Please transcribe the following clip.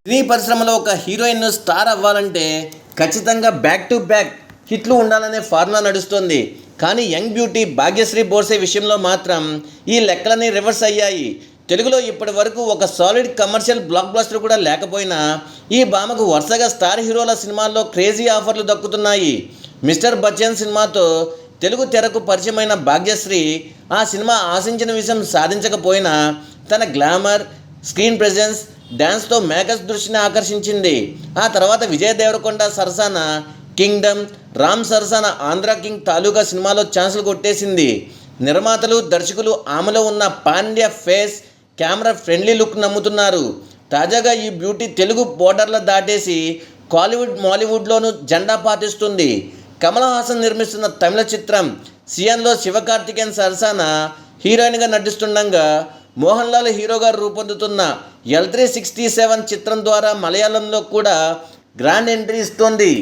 సినీ పరిశ్రమలో ఒక heroine star అవ్వాలంటే ఖచ్చితంగా బ్యాక్ టు బ్యాక్ హిట్లు ఉండాలనే ఫార్ములా నడుస్తుంది. కానీ యంగ్ బ్యూటీ భాగ్యశ్రీ బోర్సే విషయంలో మాత్రం ఈ లెక్కలన్నీ రివర్స్ అయ్యాయి. తెలుగులో ఇప్పటి వరకు ఒక సాలిడ్ కమర్షియల్ బ్లాక్ బ్లాస్టర్ కూడా లేకపోయినా ఈ భామకు వరుసగా స్టార్ హీరోల సినిమాల్లో క్రేజీ ఆఫర్లు దక్కుతున్నాయి. మిస్టర్ బచ్చన్ సినిమాతో తెలుగు తెరకు పరిచయమైన భాగ్యశ్రీ ఆ సినిమా ఆశించిన విషయం సాధించకపోయినా తన గ్లామర్, స్క్రీన్ ప్రెజెన్స్, డ్యాన్స్తో మేకర్స్ దృష్టిని ఆకర్షించింది. ఆ తర్వాత విజయ్ దేవరకొండ సరసన కింగ్డమ్, రామ్ సరసన ఆంధ్ర కింగ్ తాలూకా సినిమాలో ఛాన్సులు కొట్టేసింది. నిర్మాతలు, దర్శకులు ఆమెలో ఉన్న Pandya face, camera friendly look నమ్ముతున్నారు. తాజాగా ఈ బ్యూటీ తెలుగు బోర్డర్ల దాటేసి కాలీవుడ్, మాలీవుడ్లోనూ జెండా పాటిస్తుంది. కమల్ హాసన్ నిర్మిస్తున్న తమిళ చిత్రం సియాన్లో శివకార్తికేయన్ సరసన హీరోయిన్గా నటిస్తుండగా మోహన్ లాల్ హీరోగా రూపొందుతున్న L367 చిత్రం ద్వారా మలయాళంలో కూడా గ్రాండ్ ఎంట్రీ ఇస్తోంది.